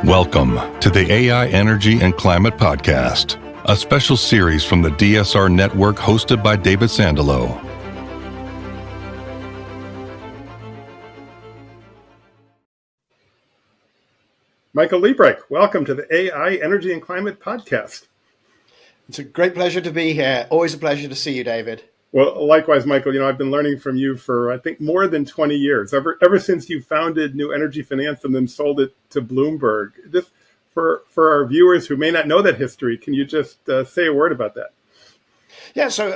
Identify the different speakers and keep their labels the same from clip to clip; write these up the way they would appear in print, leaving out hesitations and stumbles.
Speaker 1: Welcome to the AI Energy and Climate Podcast, a special series from the DSR Network hosted by David Sandalow.
Speaker 2: Michael Liebreich, welcome to the AI Energy and Climate Podcast.
Speaker 3: It's a great pleasure to be here. Always a pleasure to see you, David.
Speaker 2: Well, likewise, Michael, I've been learning from you for, I think, more than 20 years, ever since you founded New Energy Finance and then sold it to Bloomberg. Just for our viewers who may not know that history, can you just say a word about that?
Speaker 3: Yeah, so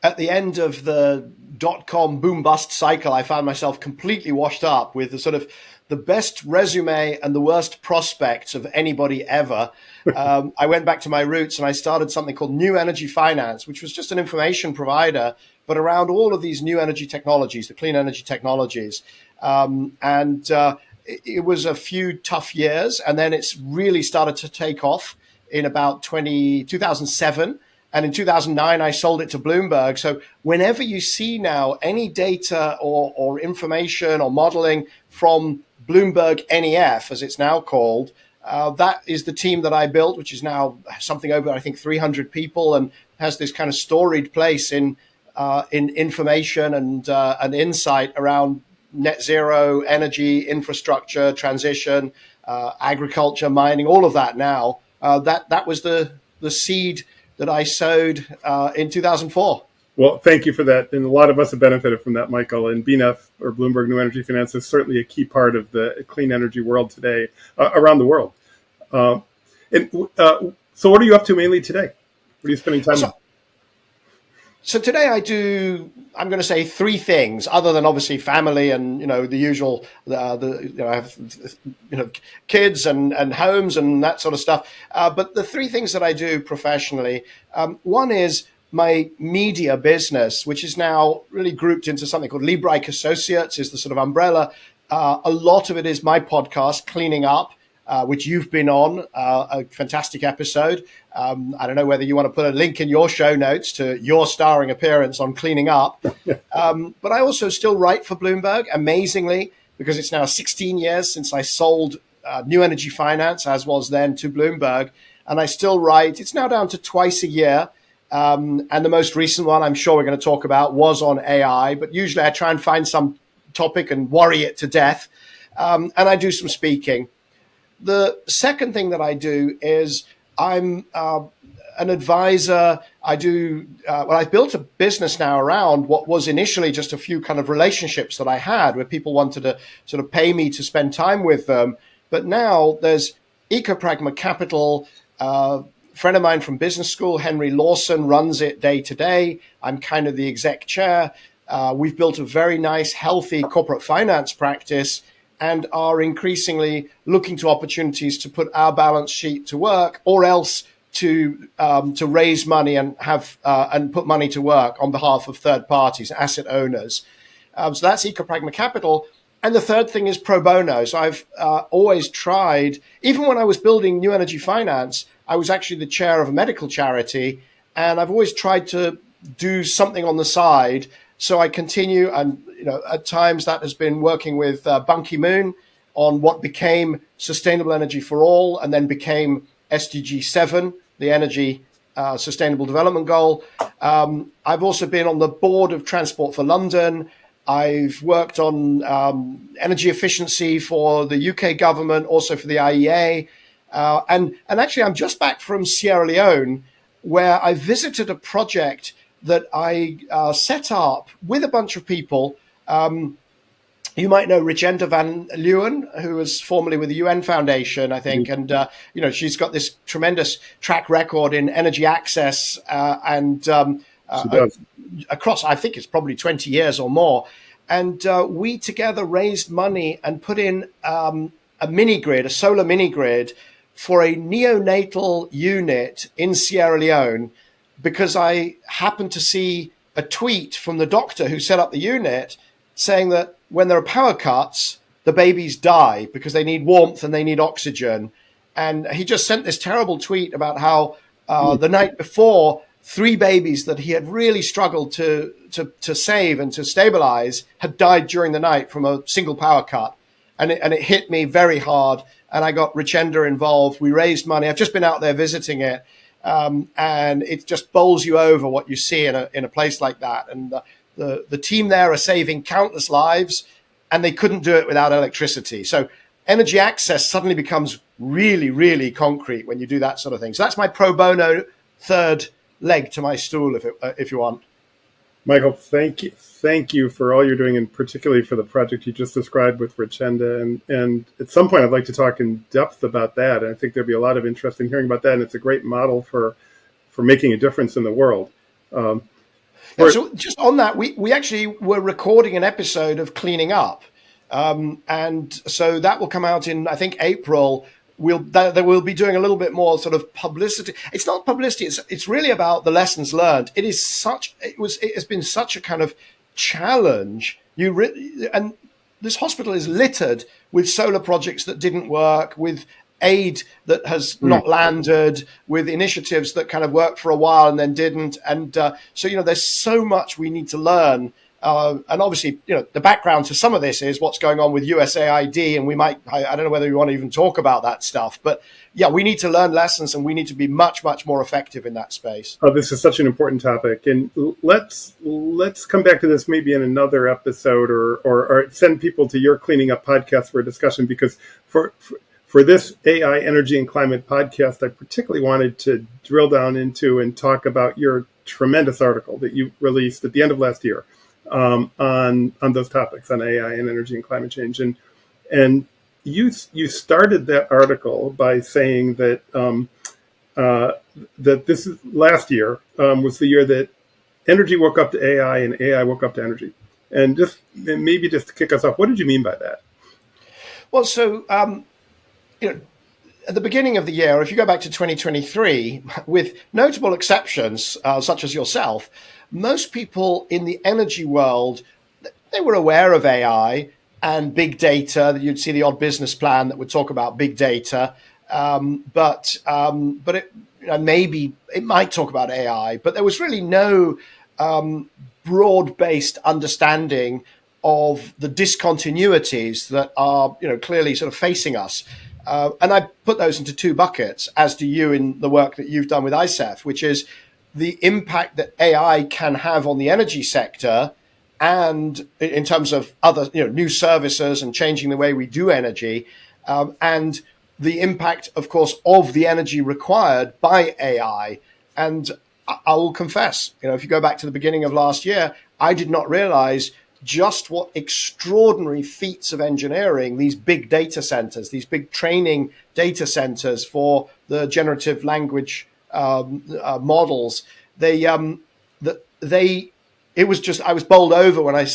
Speaker 3: at the end of the dot-com boom-bust cycle, I found myself completely washed up with the best resume and the worst prospects of anybody ever. I went back to my roots and I started something called New Energy Finance, which was just an information provider, but around all of these new energy technologies, the clean energy technologies. It was a few tough years, and then it's really started to take off in about 2007. And in 2009, I sold it to Bloomberg. So whenever you see now any data or information or modeling from Bloomberg NEF, as it's now called, that is the team that I built, which is now something over, I think, 300 people, and has this kind of storied place in information and insight around net zero, energy, infrastructure, transition, agriculture, mining, all of that now. That was the seed that I sowed in 2004.
Speaker 2: Well, thank you for that. And a lot of us have benefited from that, Michael. And BNEF, or Bloomberg New Energy Finance, is certainly a key part of the clean energy world today, around the world. So what are you up to mainly today? What are you spending time on?
Speaker 3: So today I'm going to say three things, other than obviously family and, the usual, I have, kids and homes and that sort of stuff. But the three things that I do professionally, one is my media business, which is now really grouped into something called Liebreich Associates, is the sort of umbrella. A lot of it is my podcast, Cleaning Up, which you've been on, a fantastic episode. I don't know whether you want to put a link in your show notes to your starring appearance on Cleaning Up. But I also still write for Bloomberg, amazingly, because it's now 16 years since I sold New Energy Finance, as was then, to Bloomberg. And I still write. It's now down to twice a year. And the most recent one I'm sure we're going to talk about was on AI. But usually I try and find some topic and worry it to death. And I do some speaking. The second thing that I do is I'm an advisor. I've built a business now around what was initially just a few kind of relationships that I had where people wanted to sort of pay me to spend time with them. But now there's Ecopragma Capital. Friend of mine from business school, Henry Lawson, runs it day to day. I'm kind of the exec chair. We've built a very nice, healthy corporate finance practice and are increasingly looking to opportunities to put our balance sheet to work, or else to raise money and and put money to work on behalf of third parties, asset owners. So that's Ecopragma Capital. And the third thing is pro bono. So I've always tried, even when I was building New Energy Finance, I was actually the chair of a medical charity, and I've always tried to do something on the side. So I continue, and at times that has been working with Ban Ki-moon on what became Sustainable Energy for All, and then became SDG 7, the Energy Sustainable Development Goal. I've also been on the board of Transport for London. I've worked on energy efficiency for the UK government, also for the IEA. And actually, I'm just back from Sierra Leone, where I visited a project that I set up with a bunch of people. You might know Richenda van Leeuwen, who was formerly with the UN Foundation, I think. And, she's got this tremendous track record in energy access across, I think it's probably 20 years or more. And we together raised money and put in a solar mini grid for a neonatal unit in Sierra Leone, because I happened to see a tweet from the doctor who set up the unit saying that when there are power cuts, the babies die because they need warmth and they need oxygen. And he just sent this terrible tweet about how the night before, 3 babies that he had really struggled to save and to stabilize had died during the night from a single power cut. and it hit me very hard. And I got Richenda involved. We raised money. I've just been out there visiting it, and it just bowls you over what you see in a place like that. And the team there are saving countless lives, and they couldn't do it without electricity. So energy access suddenly becomes really, really concrete when you do that sort of thing. So that's my pro bono third leg to my stool, if you want.
Speaker 2: Michael, thank you for all you're doing, and particularly for the project you just described with Richenda. And at some point, I'd like to talk in depth about that. And I think there'd be a lot of interest in hearing about that. And it's a great model for making a difference in the world.
Speaker 3: So just on that, we actually were recording an episode of Cleaning Up. And so that will come out in, I think, April. We'll be doing a little bit more sort of publicity. It's not publicity. It's really about the lessons learned. It has been such a kind of challenge. And this hospital is littered with solar projects that didn't work, with aid that has not landed, with initiatives that kind of worked for a while and then didn't. And so, there's so much we need to learn. And obviously, the background to some of this is what's going on with USAID, and I don't know whether we want to even talk about that stuff, but yeah, we need to learn lessons, and we need to be much, much more effective in that space.
Speaker 2: Oh, this is such an important topic, and let's come back to this maybe in another episode, or send people to your Cleaning Up podcast for a discussion, because for this AI, energy, and climate podcast, I particularly wanted to drill down into and talk about your tremendous article that you released at the end of last year. On those topics, on AI and energy and climate change, and you started that article by saying that that this is last year was the year that energy woke up to AI and AI woke up to energy, and maybe just to kick us off, what did you mean by that?
Speaker 3: Well, so at the beginning of the year, if you go back to 2023, with notable exceptions such as yourself, most people in the energy world, they were aware of AI and big data. You'd see the odd business plan that would talk about big data, but maybe it might talk about AI. But there was really no broad-based understanding of the discontinuities that are clearly sort of facing us. And I put those into two buckets, as do you in the work that you've done with ICEF, which is the impact that AI can have on the energy sector, and in terms of other new services and changing the way we do energy, and the impact, of course, of the energy required by AI. And I will confess, if you go back to the beginning of last year, I did not realize just what extraordinary feats of engineering these big data centers, these big training data centers for the generative language models, I was bowled over when I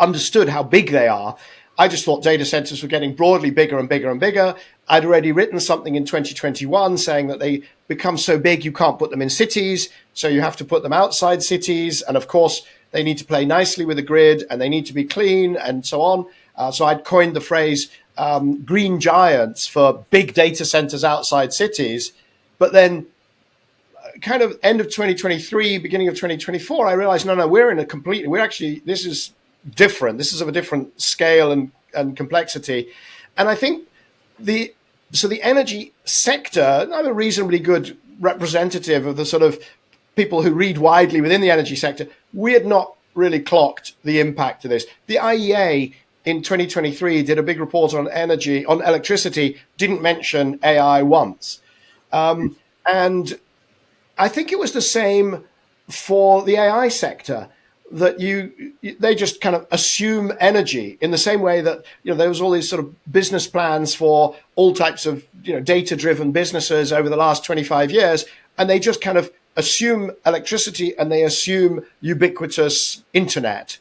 Speaker 3: understood how big they are. I just thought data centers were getting broadly bigger and bigger and bigger. I'd already written something in 2021 saying that they become so big you can't put them in cities, so you have to put them outside cities. And of course, they need to play nicely with the grid, and they need to be clean, and so on. So I'd coined the phrase green giants for big data centers outside cities. But then kind of end of 2023, beginning of 2024, I realized, no, this is different. This is of a different scale and complexity. And I think the energy sector, I'm a reasonably good representative of the sort of people who read widely within the energy sector. We had not really clocked the impact of this. The IEA in 2023 did a big report on electricity, didn't mention AI once. And I think it was the same for the AI sector, that they just kind of assume energy in the same way that there was all these sort of business plans for all types of data-driven businesses over the last 25 years, and they just kind of assume electricity and they assume ubiquitous internet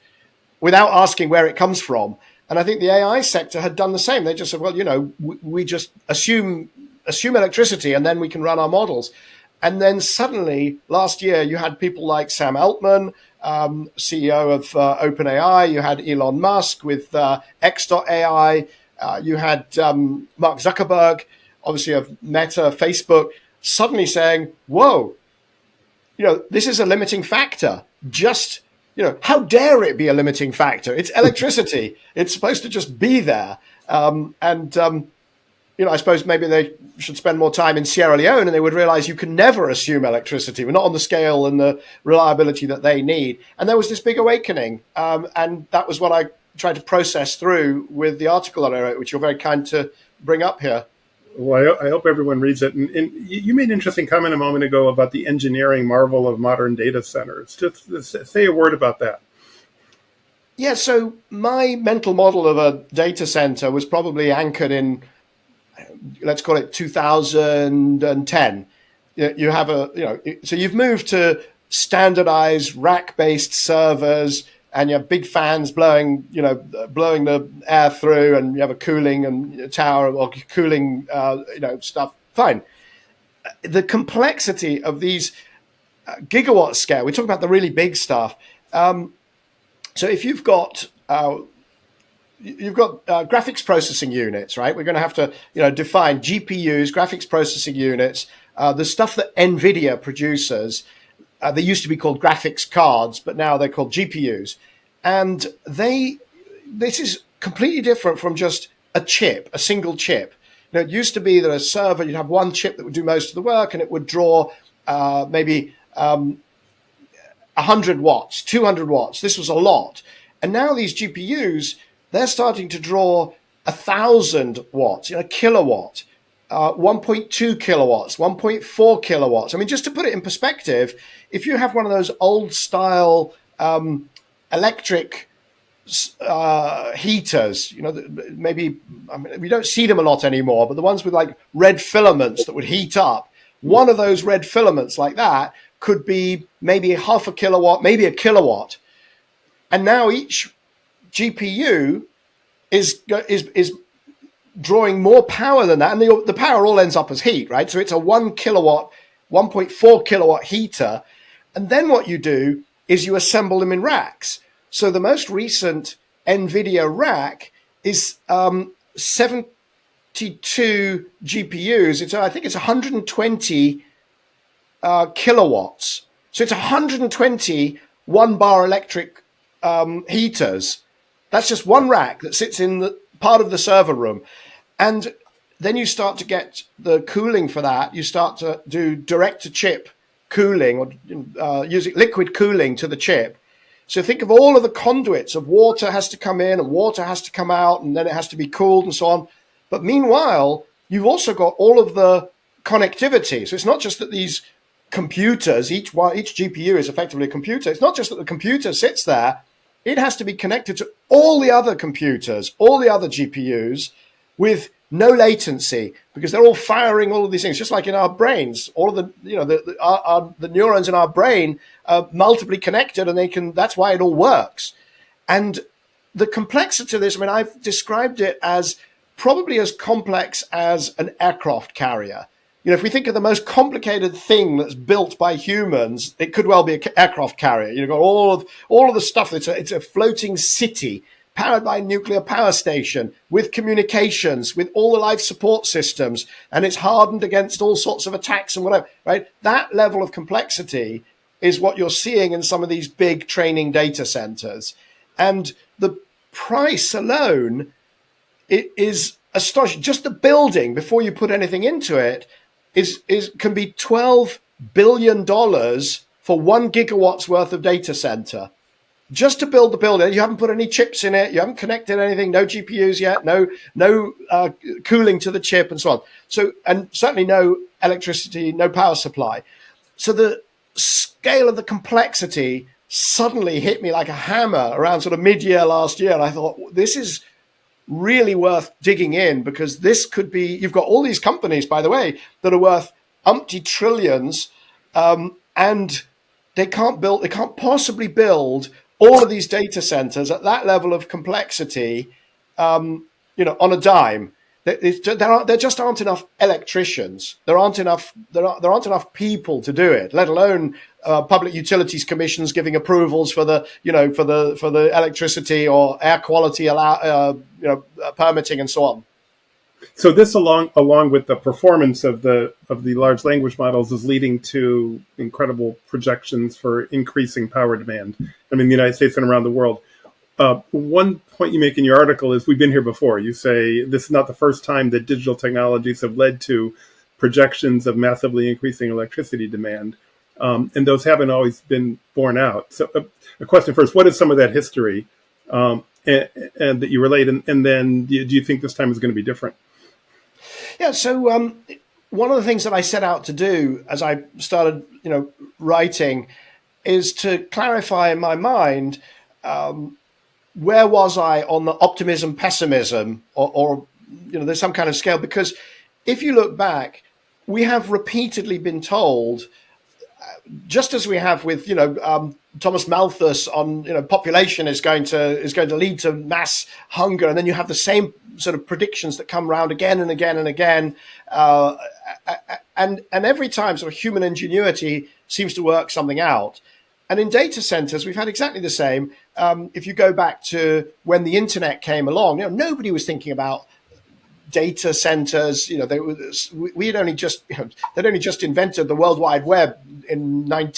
Speaker 3: without asking where it comes from. And I think the AI sector had done the same. They just said, well, we just assume electricity and then we can run our models. And then suddenly last year you had people like Sam Altman, CEO of OpenAI. You had Elon Musk with X.AI. You had Mark Zuckerberg, obviously of Meta, Facebook, suddenly saying, whoa, this is a limiting factor. Just how dare it be a limiting factor? It's electricity. It's supposed to just be there. I suppose maybe they should spend more time in Sierra Leone and they would realize you can never assume electricity. We're not on the scale and the reliability that they need. And there was this big awakening. And that was what I tried to process through with the article that I wrote, which you're very kind to bring up here.
Speaker 2: Well, I hope everyone reads it. And you made an interesting comment a moment ago about the engineering marvel of modern data centers. Just say a word about that.
Speaker 3: Yeah, so my mental model of a data center was probably anchored in, let's call it 2010. You have so you've moved to standardized rack-based servers, and you have big fans blowing the air through, and you have a cooling and tower or cooling, stuff. Fine. The complexity of these gigawatt scale, we talk about the really big stuff. So if you've got graphics processing units, right? We're going to have to, define GPUs, graphics processing units, the stuff that NVIDIA produces. They used to be called graphics cards, but now they're called GPUs. And this is completely different from just a chip, a single chip. It used to be that a server, you'd have one chip that would do most of the work, and it would draw maybe 100 watts, 200 watts. This was a lot. And now these GPUs, they're starting to draw 1,000 watts, a kilowatt, 1.2 kilowatts, 1.4 kilowatts. I mean, just to put it in perspective, if you have one of those old style electric heaters, maybe we don't see them a lot anymore, but the ones with like red filaments that would heat up, one of those red filaments like that could be maybe half a kilowatt, maybe a kilowatt. And now each GPU is drawing more power than that, and the power all ends up as heat, right? So it's a 1 kilowatt, 1.4 kilowatt heater, and then what you do is you assemble them in racks. So the most recent NVIDIA rack is 72 GPUs. I think it's 120 kilowatts. So it's 120 one-bar electric heaters. That's just one rack that sits in the part of the server room. And then you start to get the cooling for that. You start to do direct-to-chip cooling or using liquid cooling to the chip. So think of all of the conduits of water has to come in and water has to come out, and then it has to be cooled and so on. But meanwhile, you've also got all of the connectivity. So it's not just that these computers, each GPU is effectively a computer. It's not just that the computer sits there. It has to be connected to all the other computers, all the other GPUs with no latency, because they're all firing all of these things, just like in our brains. All of the the neurons in our brain are multiply connected, and that's why it all works. And the complexity of this, I've described it as probably as complex as an aircraft carrier. If we think of the most complicated thing that's built by humans, it could well be an aircraft carrier. You've got all of the stuff. It's a floating city powered by a nuclear power station with communications, with all the life support systems, and it's hardened against all sorts of attacks and whatever, right? That level of complexity is what you're seeing in some of these big training data centers. And the price alone, it is astonishing. Just the building, before you put anything into it, can be $12 billion for 1 gigawatt's worth of data center. Just to build the building. You haven't put any chips in it. You haven't connected anything. No GPUs yet. No cooling to the chip and so on. So, and certainly no electricity, no power supply. So the scale of the complexity suddenly hit me like a hammer around sort of mid-year last year. And I thought, this is really worth digging in, because this could be, you've got all these companies, by the way, that are worth umpty trillions, and they can't possibly build all of these data centers at that level of complexity, on a dime. There just aren't enough electricians. There aren't enough people to do it, let alone public utilities commissions giving approvals for the electricity or air quality permitting and so on.
Speaker 2: So this, along with the performance of the large language models, is leading to incredible projections for increasing power demand. I mean, the United States and around the world. One point you make in your article is we've been here before. You say this is not the first time that digital technologies have led to projections of massively increasing electricity demand, and those haven't always been borne out. So, a question first: what is some of that history, and that you relate, and then do you think this time is going to be different?
Speaker 3: Yeah, so one of the things that I set out to do as I started, writing, is to clarify in my mind where was I on the optimism, pessimism, or there's some kind of scale. Because if you look back, we have repeatedly been told, just as we have with Thomas Malthus on population is going to lead to mass hunger, and then you have the same sort of predictions that come around again and again and again, and every time sort of human ingenuity seems to work something out. And in data centers, we've had exactly the same. If you go back to when the internet came along, nobody was thinking about data centers. They'd only just invented the World Wide Web in I'm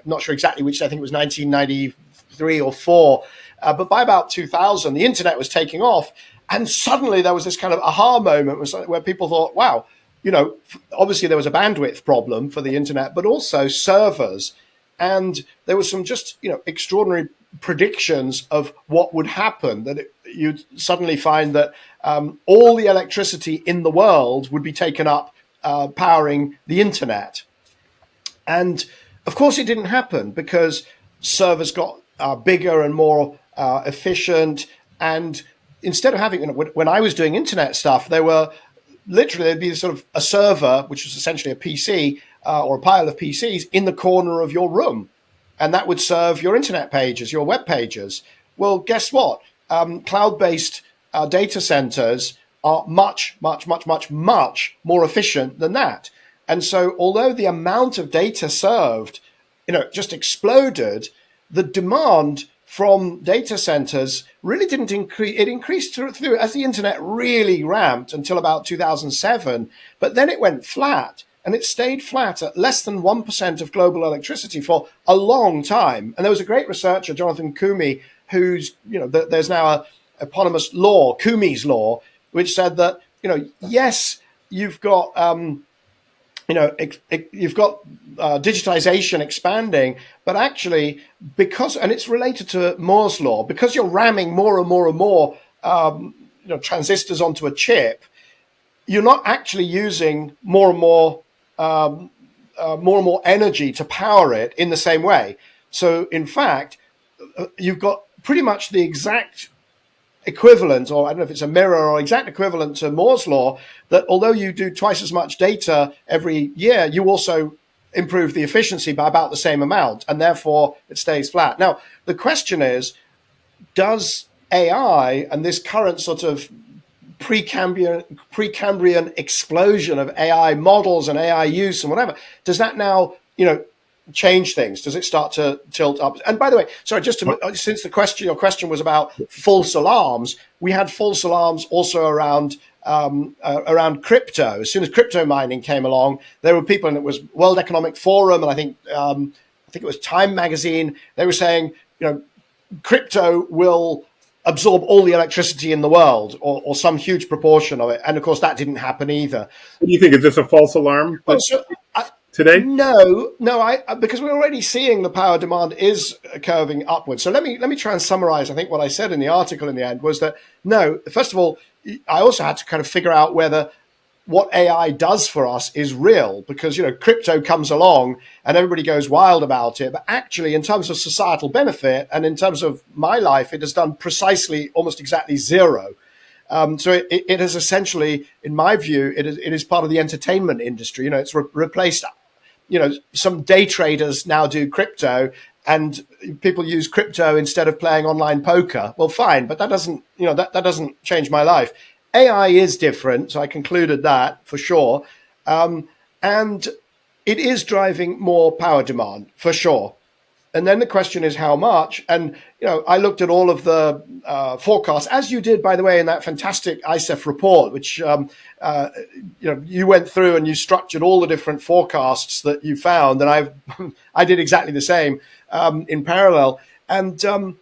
Speaker 3: not sure exactly which. I think it was 1993 or 4. But by about 2000, the internet was taking off, and suddenly there was this kind of aha moment where people thought, wow, obviously there was a bandwidth problem for the internet, but also servers. And there was some just, extraordinary predictions of what would happen, that you'd suddenly find that all the electricity in the world would be taken up powering the internet. And of course, it didn't happen because servers got bigger and more efficient. And instead of having, when I was doing internet stuff, there'd be sort of a server, which was essentially a PC, or a pile of PCs in the corner of your room. And that would serve your internet pages, your web pages. Well, guess what? Cloud-based data centers are much, much, much, much, much more efficient than that. And so although the amount of data served, just exploded, the demand from data centers really didn't increase. It increased through as the internet really ramped until about 2007, but then it went flat. And it stayed flat at less than 1% of global electricity for a long time. And there was a great researcher, Jonathan Koomey, who's, there's now a eponymous law, Koomey's law, which said that, yes, you've got, you've got digitization expanding, but actually and it's related to Moore's law, because you're ramming more and more and more, transistors onto a chip, you're not actually using more and more energy to power it in the same way. So, in fact, you've got pretty much the exact equivalent, or I don't know if it's a mirror or exact equivalent to Moore's law, that although you do twice as much data every year, you also improve the efficiency by about the same amount, and therefore it stays flat. Now, the question is, does AI and this current sort of Precambrian explosion of AI models and AI use and whatever, does that now, change things? Does it start to tilt up? And by the way, sorry, since your question was about false alarms, we had false alarms also around crypto. As soon as crypto mining came along, there were people, and it was World Economic Forum, and I think it was Time magazine. They were saying, crypto will absorb all the electricity in the world, or some huge proportion of it. And of course, that didn't happen either.
Speaker 2: What do you think? Is this a false alarm today?
Speaker 3: No, because we're already seeing the power demand is curving upwards. So let me try and summarize. I think what I said in the article in the end was that, no, first of all, I also had to kind of figure out whether what AI does for us is real, because, crypto comes along and everybody goes wild about it. But actually, in terms of societal benefit and in terms of my life, it has done precisely almost exactly zero. So it has essentially, in my view, it is part of the entertainment industry. It's replaced, some day traders now do crypto, and people use crypto instead of playing online poker. Well, fine, but that doesn't, that doesn't change my life. AI is different, so I concluded that for sure. And it is driving more power demand, for sure. And then the question is how much? And, I looked at all of the forecasts, as you did, by the way, in that fantastic ICEF report, which, you went through and you structured all the different forecasts that you found. And I did exactly the same in parallel. And so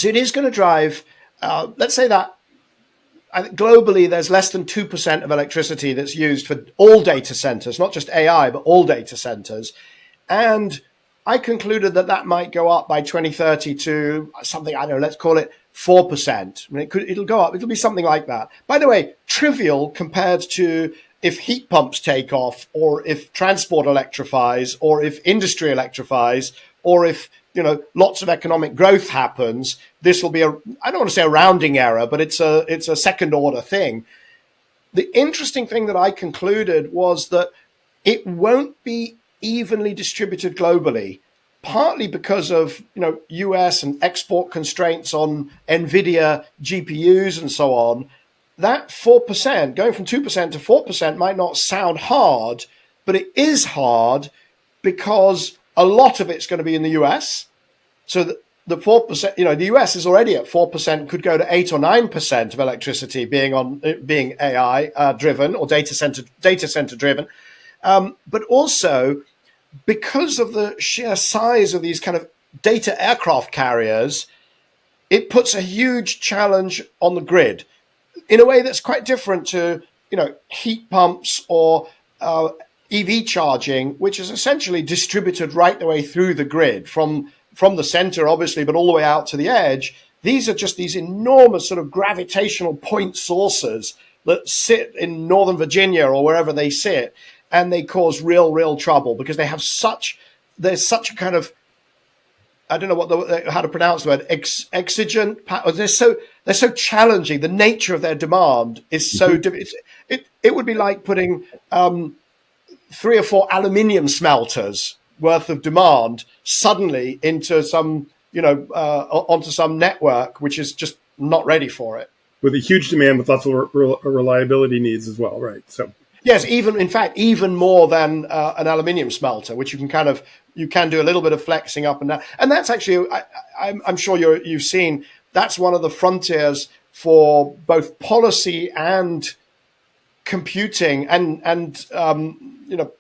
Speaker 3: it is going to drive, let's say that globally, there's less than 2% of electricity that's used for all data centers, not just AI, but all data centers. And I concluded that might go up by 2030 to something, I don't know, let's call it 4%. I mean, it'll go up. It'll be something like that. By the way, trivial compared to if heat pumps take off, or if transport electrifies, or if industry electrifies, or if, lots of economic growth happens. This will be I don't want to say a rounding error, but it's a second order thing. The interesting thing that I concluded was that it won't be evenly distributed globally, partly because of US and export constraints on NVIDIA GPUs and so on. That 4%, going from 2% to 4%, might not sound hard, but it is hard because a lot of it's going to be in the US. So the 4%, the US is already at 4%, could go to 8 or 9% of electricity being AI driven or data center driven. But also, because of the sheer size of these kind of data aircraft carriers, it puts a huge challenge on the grid in a way that's quite different to, heat pumps or EV charging, which is essentially distributed right the way through the grid from the center, obviously, but all the way out to the edge. These are just these enormous sort of gravitational point sources that sit in Northern Virginia or wherever they sit. And they cause real trouble because they have there's such a kind of, I don't know how to pronounce the word, exigent. They're so challenging. The nature of their demand is so it would be like putting 3 or 4 aluminium smelters worth of demand suddenly into some onto some network which is just not ready for it.
Speaker 2: With a huge demand with lots of reliability needs as well, right? So.
Speaker 3: Yes, even more than an aluminium smelter, which you can do a little bit of flexing up and down. And that's actually, I'm sure you've seen, that's one of the frontiers for both policy and computing and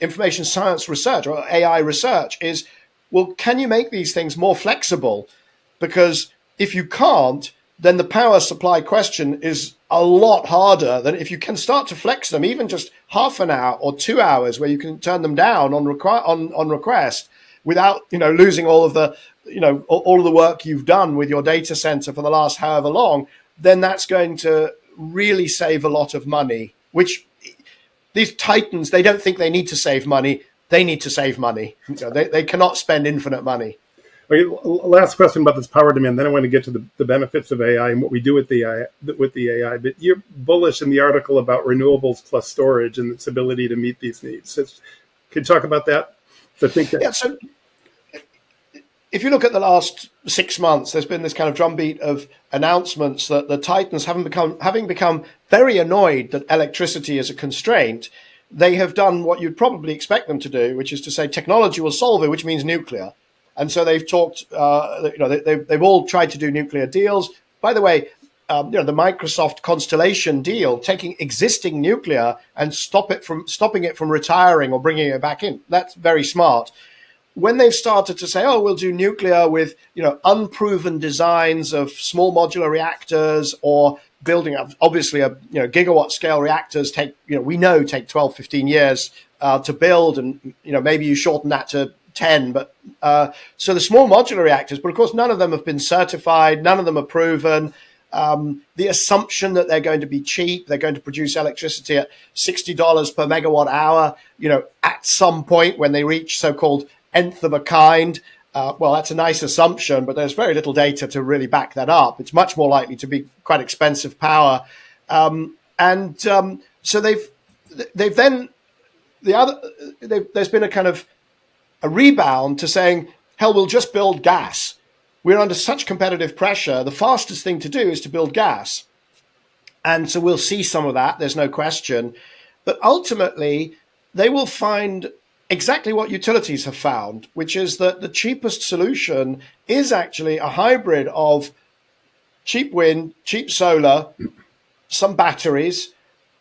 Speaker 3: information science research or AI research is, well, can you make these things more flexible? Because if you can't, then the power supply question is a lot harder than if you can start to flex them, even just half an hour or 2 hours, where you can turn them down on request without losing all of the all of the work you've done with your data center for the last however long. Then that's going to really save a lot of money. Which these titans, they don't think they need to save money. They need to save money. They cannot spend infinite money.
Speaker 2: Okay, last question about this power demand. Then I want to get to the benefits of AI and what we do with the AI. But you're bullish in the article about renewables plus storage and its ability to meet these needs. So, can you talk about that? So
Speaker 3: so if you look at the last 6 months, there's been this kind of drumbeat of announcements that the titans having become very annoyed that electricity is a constraint. They have done what you'd probably expect them to do, which is to say technology will solve it, which means nuclear. And so they've talked, they've all tried to do nuclear deals. By the way, the Microsoft Constellation deal, taking existing nuclear and stopping it from retiring or bringing it back in. That's very smart. When they've started to say, we'll do nuclear with, unproven designs of small modular reactors or building up, obviously, gigawatt scale reactors take 12, 15 years to build. And, maybe you shorten that to 10, but so the small modular reactors, but of course, none of them have been certified. None of them are proven. The assumption that they're going to be cheap, they're going to produce electricity at $60 per megawatt hour, at some point when they reach so-called nth of a kind. Well, that's a nice assumption, but there's very little data to really back that up. It's much more likely to be quite expensive power. So there's been a kind of a rebound to saying, hell, we'll just build gas. We're under such competitive pressure. The fastest thing to do is to build gas. And so we'll see some of that. There's no question. But ultimately, they will find exactly what utilities have found, which is that the cheapest solution is actually a hybrid of cheap wind, cheap solar, some batteries,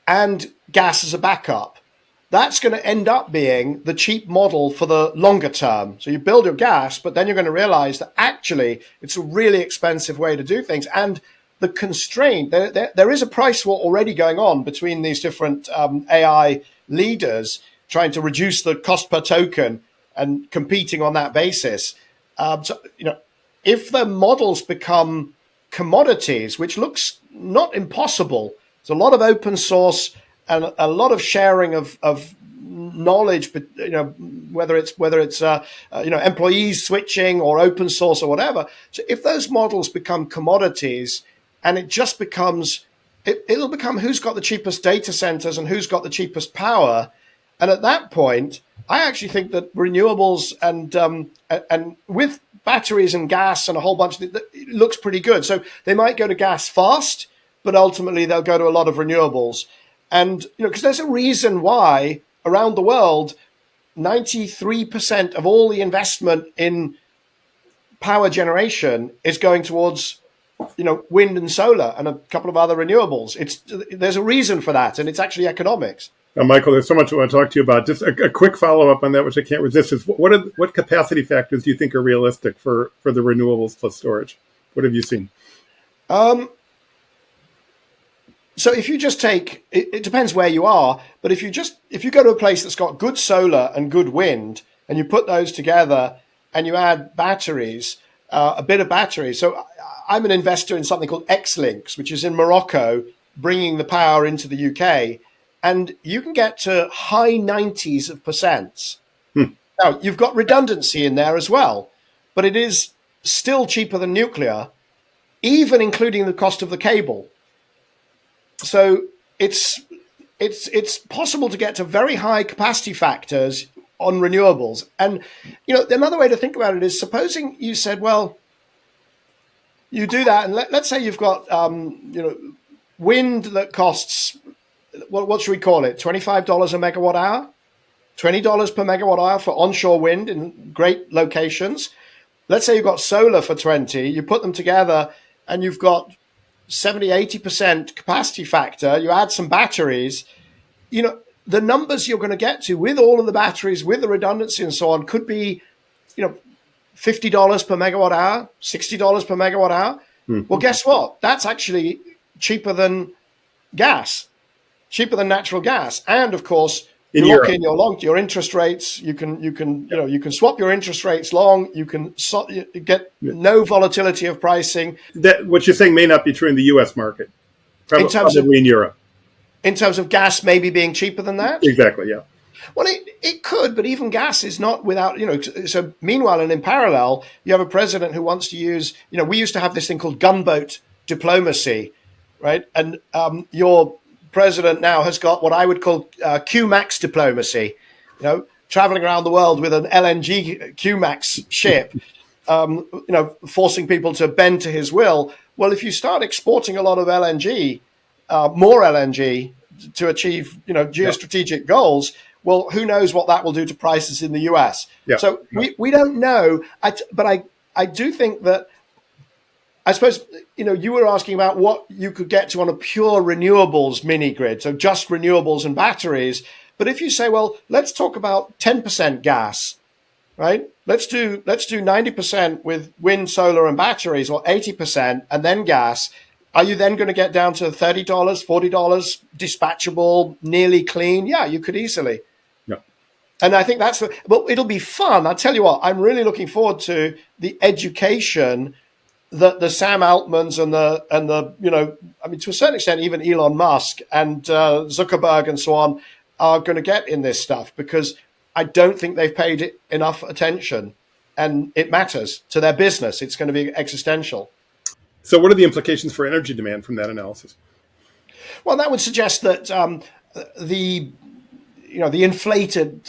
Speaker 3: and gas as a backup. That's going to end up being the cheap model for the longer term. So you build your gas, but then you're going to realize that actually it's a really expensive way to do things. And the constraint, there is a price war already going on between these different AI leaders trying to reduce the cost per token and competing on that basis. If the models become commodities, which looks not impossible, there's a lot of open source and a lot of sharing of knowledge, but whether it's employees switching or open source or whatever. So if those models become commodities, and it just becomes, it'll become who's got the cheapest data centers and who's got the cheapest power. And at that point, I actually think that renewables and with batteries and gas and a whole bunch of it looks pretty good. So they might go to gas fast, but ultimately they'll go to a lot of renewables. And, because there's a reason why around the world, 93% of all the investment in power generation is going towards, wind and solar and a couple of other renewables. There's a reason for that, and it's actually economics.
Speaker 2: Now, Michael, there's so much I want to talk to you about. Just a quick follow-up on that, which I can't resist, is what capacity factors do you think are realistic for the renewables plus storage? What have you seen?
Speaker 3: So if you just take, it depends where you are, but if you go to a place that's got good solar and good wind, and you put those together and you add batteries, a bit of batteries. So I'm an investor in something called X-Links, which is in Morocco, bringing the power into the UK. And you can get to high 90s of percents. Now, you've got redundancy in there as well, but it is still cheaper than nuclear, even including the cost of the cable. So it's possible to get to very high capacity factors on renewables. And, another way to think about it is, supposing you said, well, you do that, and let's say you've got, wind that costs, what should we call it? $25 a megawatt hour, $20 per megawatt hour for onshore wind in great locations. Let's say you've got solar for 20, you put them together and you've got 70, 80% capacity factor, you add some batteries, the numbers you're going to get to with all of the batteries, with the redundancy and so on, could be, $50 per megawatt hour, $60 per megawatt hour. Mm-hmm. Well, guess what? That's actually cheaper than gas, cheaper than natural gas. And of course, you lock in your interest rates. You can swap your interest rates long. You can get no volatility of pricing.
Speaker 2: That what you're saying may not be true in the U.S. market. Probably in Europe.
Speaker 3: In terms of gas maybe being cheaper than that?
Speaker 2: Exactly, yeah.
Speaker 3: Well, it could, but even gas is not without, so meanwhile, and in parallel, you have a president who wants to use, we used to have this thing called gunboat diplomacy, right? And your president now has got what I would call QMax diplomacy, traveling around the world with an LNG QMax ship, forcing people to bend to his will. Well, if you start exporting a lot of LNG, more LNG to achieve, geostrategic goals, well, who knows what that will do to prices in the US. Yeah. So we don't know. But I do think that, I suppose, you were asking about what you could get to on a pure renewables mini grid, so just renewables and batteries. But if you say, well, let's talk about 10% gas, right? Let's do 90% with wind, solar, and batteries, or 80%, and then gas. Are you then going to get down to $30, $40 dispatchable, nearly clean? Yeah, you could easily. Yeah. And I think but it'll be fun. I'll tell you what, I'm really looking forward to the education that the Sam Altmans and the to a certain extent, even Elon Musk and Zuckerberg and so on are going to get in this stuff, because I don't think they've paid it enough attention, and it matters to their business. It's going to be existential.
Speaker 2: So what are the implications for energy demand from that analysis?
Speaker 3: Well, that would suggest that the inflated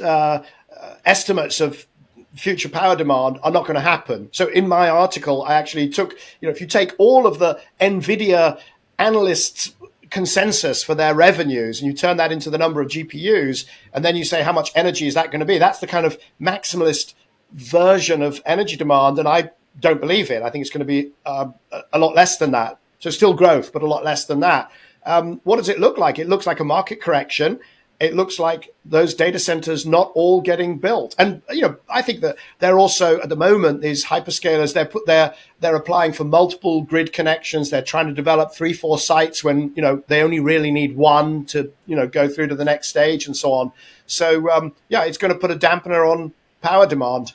Speaker 3: estimates of future power demand are not going to happen. So in my article, I actually took, if you take all of the NVIDIA analysts' consensus for their revenues, and you turn that into the number of GPUs, and then you say how much energy is that going to be? That's the kind of maximalist version of energy demand, and I don't believe it. I think it's going to be a lot less than that. So still growth, but a lot less than that. What does it look like? It looks like a market correction. It looks like those data centers not all getting built. And, I think that they're also, at the moment, these hyperscalers, they're applying for multiple grid connections. They're trying to develop 3-4 sites when, they only really need one to, go through to the next stage and so on. So, it's going to put a dampener on power demand.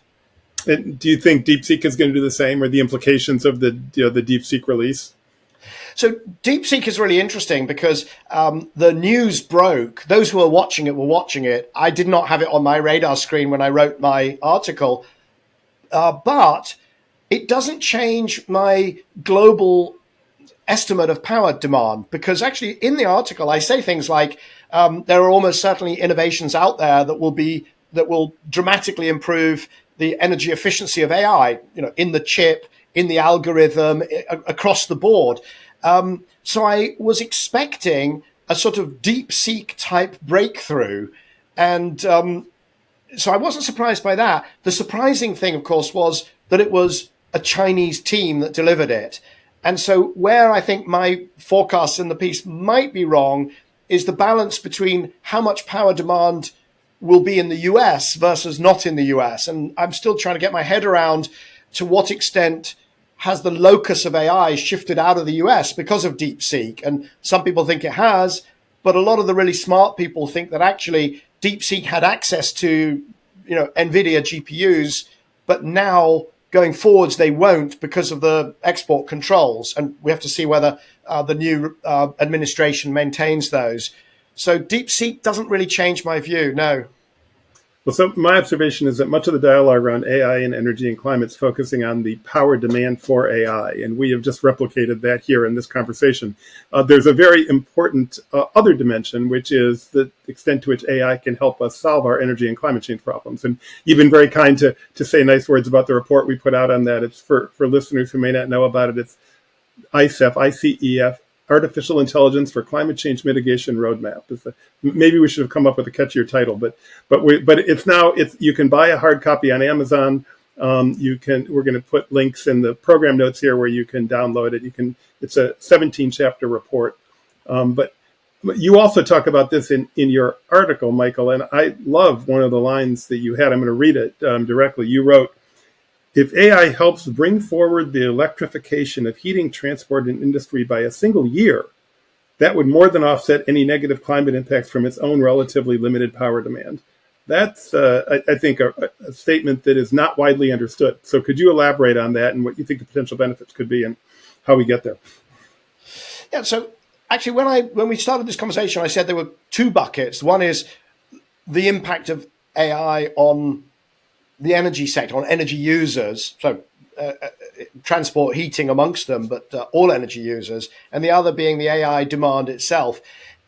Speaker 2: And do you think DeepSeek is going to do the same, or the implications of the DeepSeek release?
Speaker 3: So DeepSeek is really interesting because the news broke. Those who were watching it were watching it. I did not have it on my radar screen when I wrote my article, but it doesn't change my global estimate of power demand, because actually in the article I say things like there are almost certainly innovations out there that will dramatically improve the energy efficiency of AI, in the chip, in the algorithm, across the board. So I was expecting a sort of DeepSeek type breakthrough. And so I wasn't surprised by that. The surprising thing, of course, was that it was a Chinese team that delivered it. And so where I think my forecasts in the piece might be wrong is the balance between how much power demand will be in the US versus not in the US. And I'm still trying to get my head around to what extent has the locus of AI shifted out of the US because of DeepSeek? And some people think it has, but a lot of the really smart people think that actually DeepSeek had access to, NVIDIA GPUs, but now going forwards they won't because of the export controls. And we have to see whether the new administration maintains those. So DeepSeek doesn't really change my view, no.
Speaker 2: Well, so my observation is that much of the dialogue around AI and energy and climate is focusing on the power demand for AI, and we have just replicated that here in this conversation. There's a very important other dimension, which is the extent to which AI can help us solve our energy and climate change problems. And you've been very kind to say nice words about the report we put out on that. It's for listeners who may not know about it. It's ICEF, Artificial Intelligence for Climate Change Mitigation Roadmap. Maybe we should have come up with a catchier title, but you can buy a hard copy on Amazon. We're going to put links in the program notes here where you can download it. It's a 17-chapter report. But you also talk about this in your article, Michael, and I love one of the lines that you had. I'm going to read it directly. You wrote, "If AI helps bring forward the electrification of heating, transport, and industry by a single year, that would more than offset any negative climate impacts from its own relatively limited power demand." That's, I think, a statement that is not widely understood. So could you elaborate on that and what you think the potential benefits could be and how we get there?
Speaker 3: Yeah, so actually when we started this conversation, I said there were two buckets. One is the impact of AI on the energy sector, on energy users, so transport, heating amongst them, but all energy users, and the other being the AI demand itself.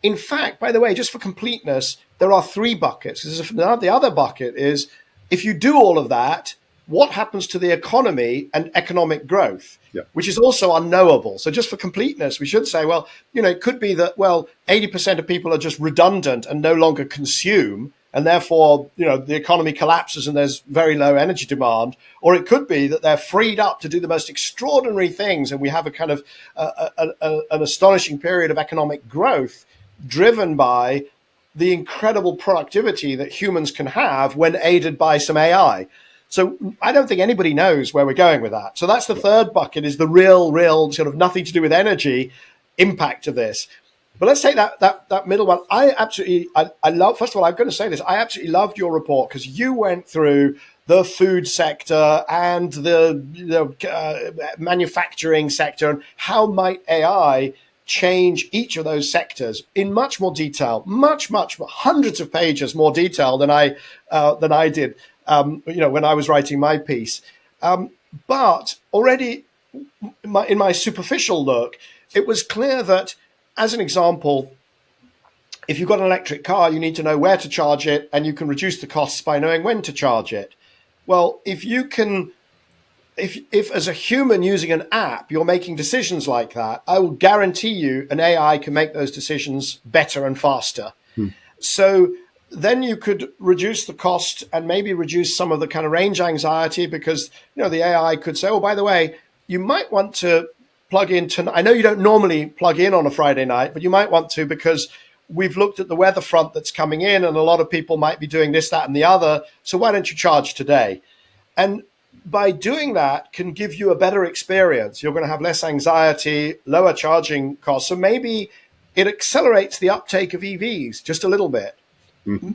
Speaker 3: In fact, by the way, just for completeness, there are three buckets. The other bucket is, if you do all of that, what happens to the economy and economic growth, which is also unknowable. So just for completeness, we should say, well, it could be that, 80% of people are just redundant and no longer consume, and therefore, the economy collapses and there's very low energy demand. Or it could be that they're freed up to do the most extraordinary things, and we have a kind of an astonishing period of economic growth driven by the incredible productivity that humans can have when aided by some AI. So I don't think anybody knows where we're going with that. So that's the third bucket, is the real sort of nothing to do with energy impact of this. But let's take that middle one. I love, first of all, I'm going to say this. I absolutely loved your report because you went through the food sector and the manufacturing sector and how might AI change each of those sectors in much more detail, much, hundreds of pages more detail than I did, when I was writing my piece. But already in my superficial look, it was clear that, as an example, if you've got an electric car, you need to know where to charge it, and you can reduce the costs by knowing when to charge it. Well, if you can if as a human using an app, you're making decisions like that, I will guarantee you an AI can make those decisions better and faster. So then you could reduce the cost and maybe reduce some of the kind of range anxiety, because the AI could say, oh, by the way, you might want to plug in tonight. I know you don't normally plug in on a Friday night, but you might want to, because we've looked at the weather front that's coming in and a lot of people might be doing this, that, and the other. So why don't you charge today? And by doing that can give you a better experience. You're going to have less anxiety, lower charging costs. So maybe it accelerates the uptake of EVs just a little bit.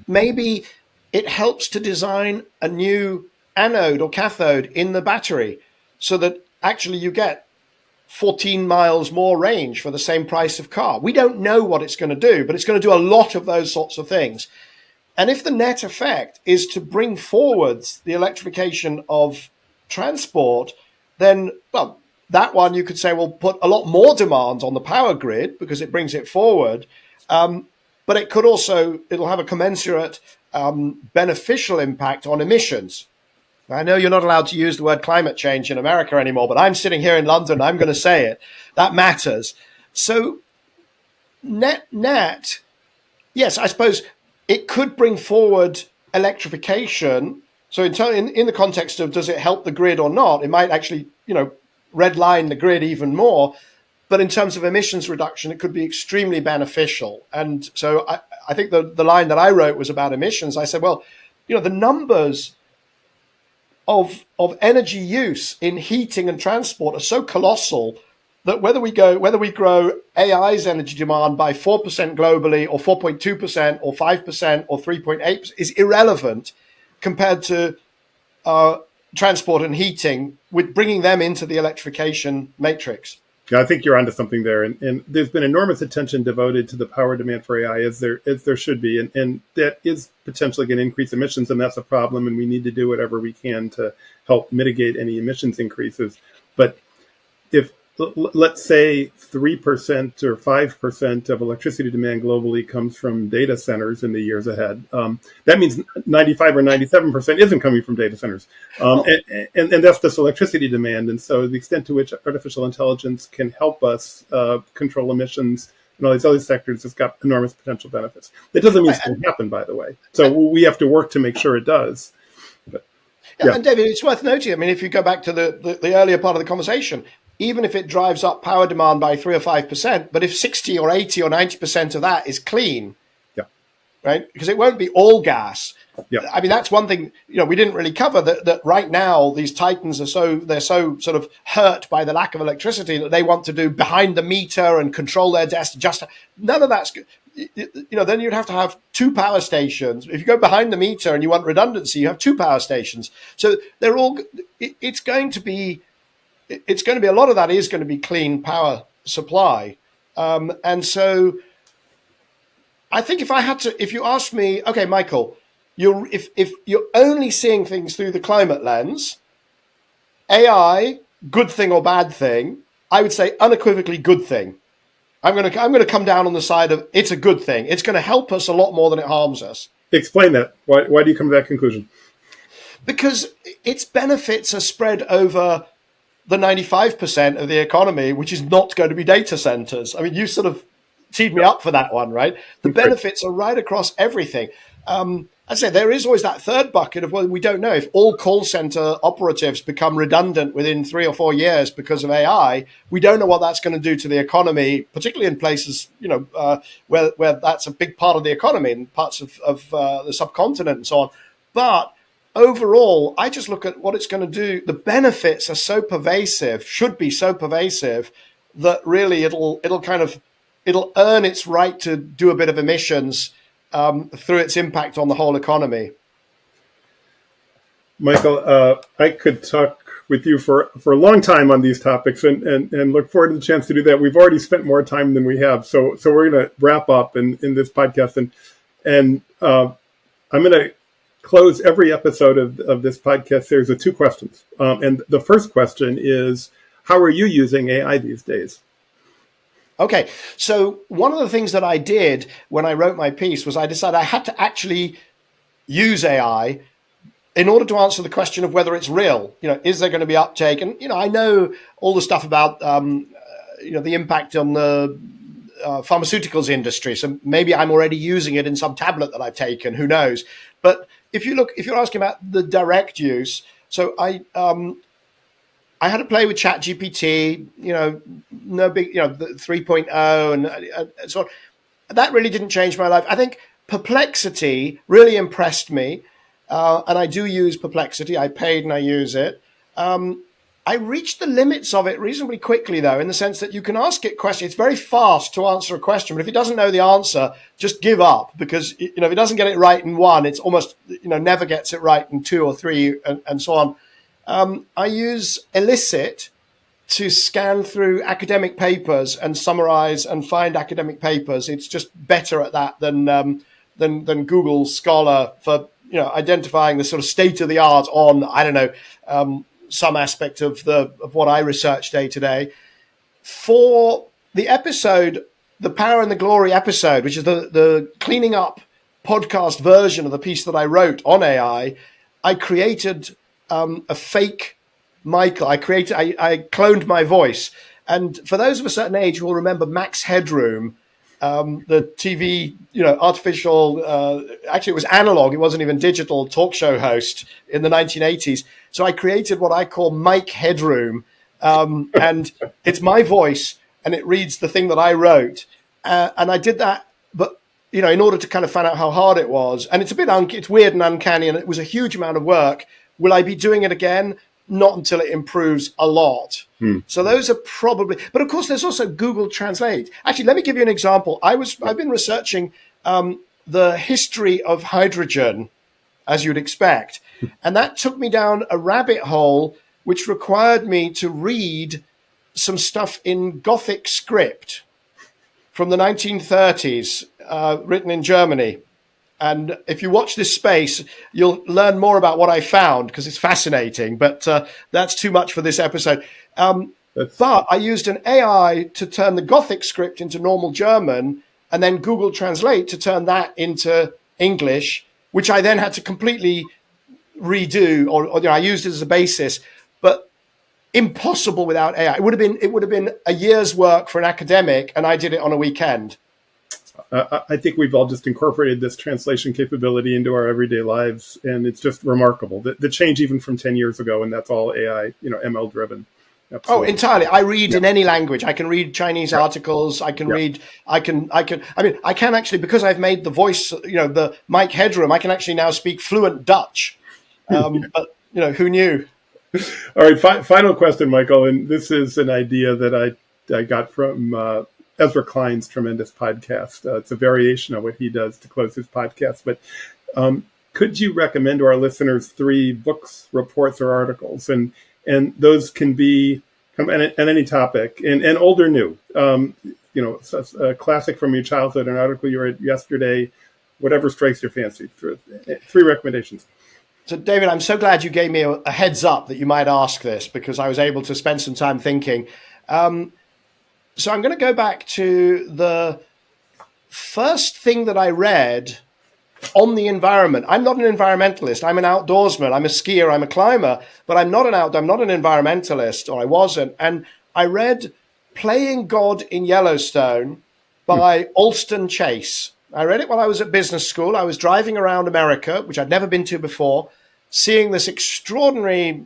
Speaker 3: Maybe it helps to design a new anode or cathode in the battery so that actually you get 14 miles more range for the same price of car. We don't know what it's going to do, but it's going to do a lot of those sorts of things. And if the net effect is to bring forwards the electrification of transport, then, well, that one you could say will put a lot more demands on the power grid because it brings it forward. But it could also, it'll have a commensurate beneficial impact on emissions. I know you're not allowed to use the word climate change in America anymore, but I'm sitting here in London, I'm going to say it. That matters. So net, yes, I suppose it could bring forward electrification. So in the context of does it help the grid or not, it might actually, redline the grid even more. But in terms of emissions reduction, it could be extremely beneficial. And so I think the line that I wrote was about emissions. I said, well, the numbers of energy use in heating and transport are so colossal that whether we grow AI's energy demand by 4% globally or 4.2% or 5% or 3.8% is irrelevant compared to transport and heating, with bringing them into the electrification matrix.
Speaker 2: Yeah, I think you're onto something there, and there's been enormous attention devoted to the power demand for AI, as there should be, and that is potentially going to increase emissions, and that's a problem, and we need to do whatever we can to help mitigate any emissions increases. But if, let's say, 3% or 5% of electricity demand globally comes from data centers in the years ahead, that means 95 or 97% isn't coming from data centers. And that's just electricity demand. And so the extent to which artificial intelligence can help us control emissions and all these other sectors has got enormous potential benefits. That doesn't mean it's going to happen, by the way. So we have to work to make sure it does. But,
Speaker 3: yeah. And David, it's worth noting, I mean, if you go back to the earlier part of the conversation, even if it drives up power demand by 3 or 5%, but if 60 or 80 or 90% of that is clean, right? Because it won't be all gas.
Speaker 2: Yeah.
Speaker 3: I mean, that's one thing, we didn't really cover that right now these titans they're so sort of hurt by the lack of electricity that they want to do behind the meter and control their destiny. None of that's good. Then you'd have to have 2 power stations. If you go behind the meter and you want redundancy, you have 2 power stations. So it's going to be a lot of that is going to be clean power supply. And so I think if you asked me, okay, Michael, if you're only seeing things through the climate lens, AI, good thing or bad thing, I would say unequivocally good thing. I'm going to come down on the side of it's a good thing. It's going to help us a lot more than it harms us.
Speaker 2: Explain that. Why do you come to that conclusion?
Speaker 3: Because its benefits are spread over the 95% of the economy, which is not going to be data centers. I mean, you sort of teed me up for that one, right? The benefits are right across everything. I say there is always that third bucket of, well, we don't know if all call center operatives become redundant within 3 or 4 years because of AI. We don't know what that's going to do to the economy, particularly in places, where that's a big part of the economy, in parts of the subcontinent and so on. But overall, I just look at what it's going to do. The benefits are so pervasive, should be so pervasive, that really it'll earn its right to do a bit of emissions through its impact on the whole economy.
Speaker 2: Michael, I could talk with you for a long time on these topics and look forward to the chance to do that. We've already spent more time than we have. So we're going to wrap up in this podcast. And I'm going to close every episode of this podcast series with 2 questions. And the first question is, how are you using AI these days?
Speaker 3: Okay, so one of the things that I did when I wrote my piece was I decided I had to actually use AI in order to answer the question of whether it's real, is there going to be uptake? And, I know all the stuff about, the impact on the pharmaceuticals industry. So maybe I'm already using it in some tablet that I've taken, who knows? But if you're asking about the direct use, so I had to play with ChatGPT, no big, the 3.0 and so on. That really didn't change my life. I think Perplexity really impressed me. And I do use Perplexity. I paid and I use it. I reached the limits of it reasonably quickly, though, in the sense that you can ask it questions. It's very fast to answer a question, but if it doesn't know the answer, just give up, because if it doesn't get it right in one, it's almost never gets it right in two or three, and so on. I use Elicit to scan through academic papers and summarize and find academic papers. It's just better at that than Google Scholar for identifying the sort of state of the art on, I don't know, some aspect of what I research day to day. For the episode, the Power and the Glory episode, which is the cleaning up podcast version of the piece that I wrote on AI, I created a fake Michael. I cloned my voice. And for those of a certain age who will remember Max Headroom, the TV, artificial, actually it was analog, it wasn't even digital, talk show host in the 1980s. So I created what I call Mike Headroom, and it's my voice, and it reads the thing that I wrote. And I did that, but, in order to kind of find out how hard it was. And it's a bit, it's weird and uncanny, and it was a huge amount of work. Will I be doing it again? Not until it improves a lot. So those are probably, but of course there's also Google Translate. Actually, let me give you an example. I've been researching the history of hydrogen, as you'd expect. And that took me down a rabbit hole, which required me to read some stuff in Gothic script from the 1930s, written in Germany. And if you watch this space, you'll learn more about what I found, because it's fascinating. But that's too much for this episode. But I used an AI to turn the Gothic script into normal German, and then Google Translate to turn that into English, which I then had to completely redo, or I used it as a basis. But impossible without AI. It would have been a year's work for an academic, and I did it on a weekend.
Speaker 2: I think we've all just incorporated this translation capability into our everyday lives, and it's just remarkable. The change even from 10 years ago, and that's all AI, ML driven. Absolutely.
Speaker 3: Oh, entirely. I read in any language. I can read Chinese articles. I can read. I can actually, because I've made the voice, the Mike Headroom, I can actually now speak fluent Dutch. But who knew?
Speaker 2: All right. Final question, Michael, and this is an idea that I got from Ezra Klein's tremendous podcast. It's a variation of what he does to close his podcast. But could you recommend to our listeners 3 books, reports, or articles? And those can be on any topic, and old or new. A classic from your childhood, an article you read yesterday, whatever strikes your fancy. 3 recommendations.
Speaker 3: So, David, I'm so glad you gave me a heads up that you might ask this, because I was able to spend some time thinking. So I'm going to go back to the first thing that I read on the environment. I'm not an environmentalist. I'm an outdoorsman. I'm a skier. I'm a climber, but I'm not an environmentalist, or I wasn't. And I read Playing God in Yellowstone by Alston Chase. I read it while I was at business school. I was driving around America, which I'd never been to before, seeing this extraordinary,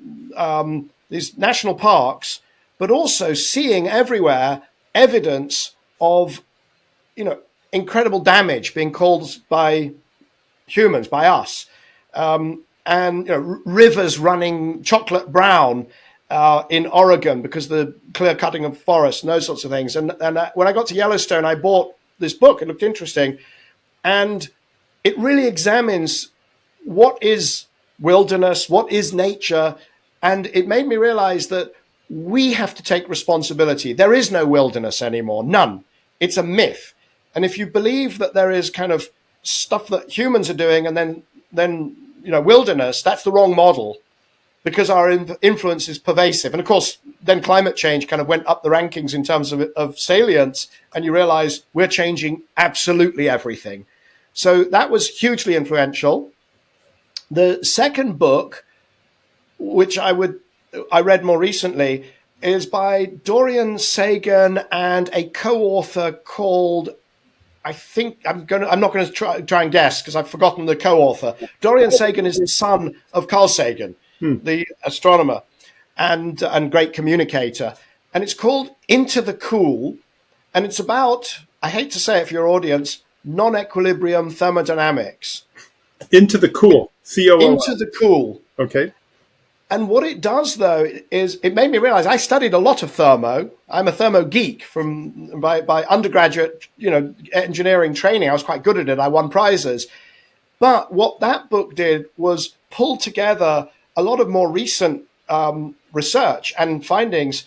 Speaker 3: these national parks, but also seeing everywhere evidence of, incredible damage being caused by humans, by us, and rivers running chocolate brown in Oregon because the clear cutting of forests and those sorts of things. And when I got to Yellowstone, I bought this book. It looked interesting, and it really examines what is wilderness, what is nature, and it made me realize that we have to take responsibility. There is no wilderness anymore, none. It's a myth. And if you believe that there is kind of stuff that humans are doing and then wilderness, that's the wrong model, because our influence is pervasive. And of course, then climate change kind of went up the rankings in terms of salience, and you realize we're changing absolutely everything. So that was hugely influential. The second book, which I read more recently, is by Dorian Sagan and a co-author called, I'm not going to try and guess because I've forgotten the co-author. Dorian Sagan is the son of Carl Sagan, the astronomer and great communicator. And it's called Into the Cool. And it's about, I hate to say it for your audience, non-equilibrium thermodynamics.
Speaker 2: Into the Cool, COOL.
Speaker 3: Into the Cool.
Speaker 2: Okay.
Speaker 3: And what it does, though, is it made me realize I studied a lot of thermo. I'm a thermo geek by undergraduate, engineering training. I was quite good at it. I won prizes. But what that book did was pull together a lot of more recent research and findings,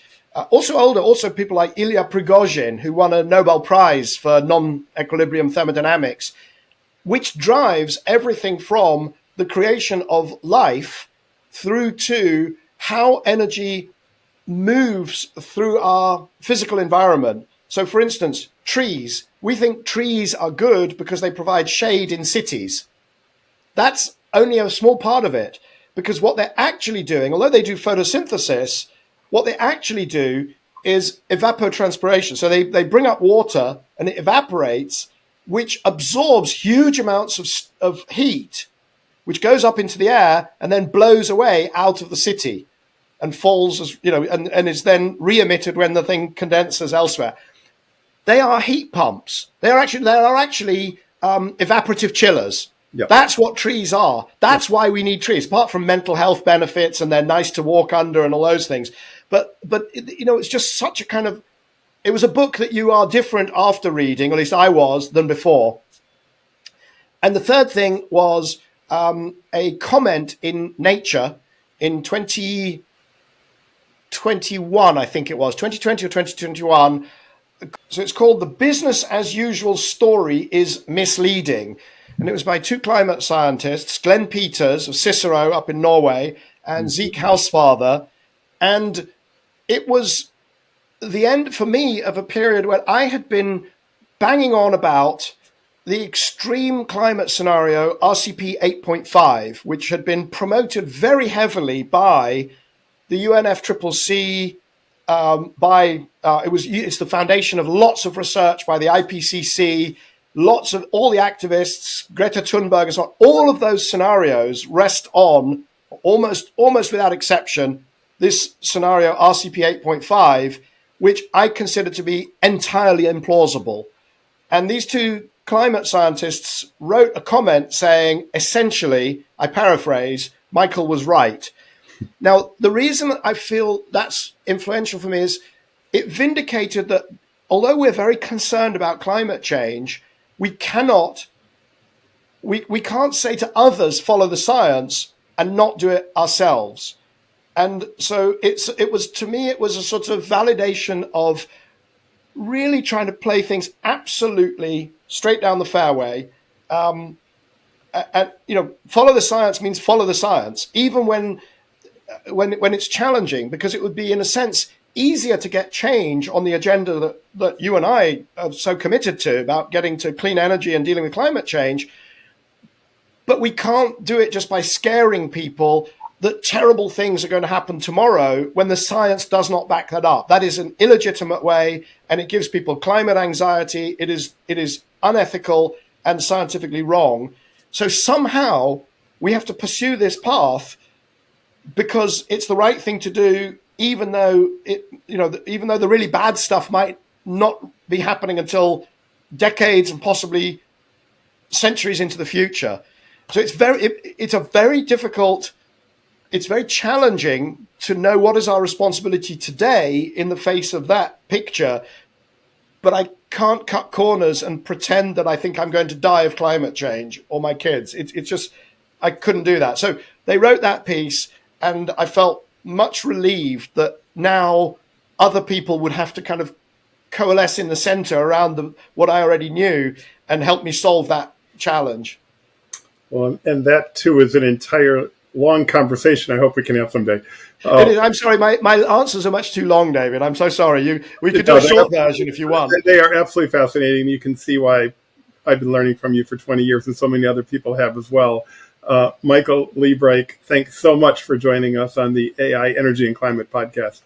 Speaker 3: also older, also people like Ilya Prigozhin, who won a Nobel Prize for non-equilibrium thermodynamics, which drives everything from the creation of life through to how energy moves through our physical environment. So, for instance, trees. We think trees are good because they provide shade in cities. That's only a small part of it, because what they're actually doing, although they do photosynthesis, what they actually do is evapotranspiration. So they bring up water and it evaporates, which absorbs huge amounts of heat, which goes up into the air and then blows away out of the city and falls, and is then re-emitted when the thing condenses elsewhere. They are heat pumps. They are actually evaporative chillers.
Speaker 2: Yep. That's
Speaker 3: what trees are. That's why we need trees, apart from mental health benefits, and they're nice to walk under and all those things. But it's just such a kind of, it was a book that you are different after reading, or at least I was, than before. And the third thing was a comment in Nature in 2021, I think it was, 2020 or 2021. So it's called The Business as Usual Story is Misleading. And it was by two climate scientists, Glenn Peters of Cicero up in Norway and Zeke Hausfather. And it was the end for me of a period where I had been banging on about the extreme climate scenario, RCP 8.5, which had been promoted very heavily by the UNFCCC, it's the foundation of lots of research by the IPCC, lots of all the activists, Greta Thunberg and so on. All of those scenarios rest on, almost without exception, this scenario RCP 8.5, which I consider to be entirely implausible. And these two climate scientists wrote a comment saying, essentially, I paraphrase, Michael was right. Now, the reason I feel that's influential for me is it vindicated that although we're very concerned about climate change, we can't say to others, follow the science, and not do it ourselves. And so it was a sort of validation of really trying to play things absolutely straight down the fairway. And follow the science means follow the science, even when it's challenging, because it would be, in a sense, easier to get change on the agenda that you and I are so committed to about getting to clean energy and dealing with climate change. But we can't do it just by scaring people that terrible things are going to happen tomorrow when the science does not back that up. That is an illegitimate way, and it gives people climate anxiety. It is unethical and scientifically wrong. So somehow we have to pursue this path because it's the right thing to do, even though the really bad stuff might not be happening until decades and possibly centuries into the future. So it's very challenging to know what is our responsibility today in the face of that picture. But I can't cut corners and pretend that I think I'm going to die of climate change or my kids. It's just, I couldn't do that. So they wrote that piece, and I felt much relieved that now other people would have to kind of coalesce in the center around what I already knew and help me solve that challenge.
Speaker 2: Well, and that too is an entire long conversation I hope we can have someday.
Speaker 3: I'm sorry, my answers are much too long, David. I'm so sorry. We could do a short version if you want.
Speaker 2: They are absolutely fascinating. You can see why I've been learning from you for 20 years, and so many other people have as well. Michael Liebreich, thanks so much for joining us on the AI Energy and Climate podcast.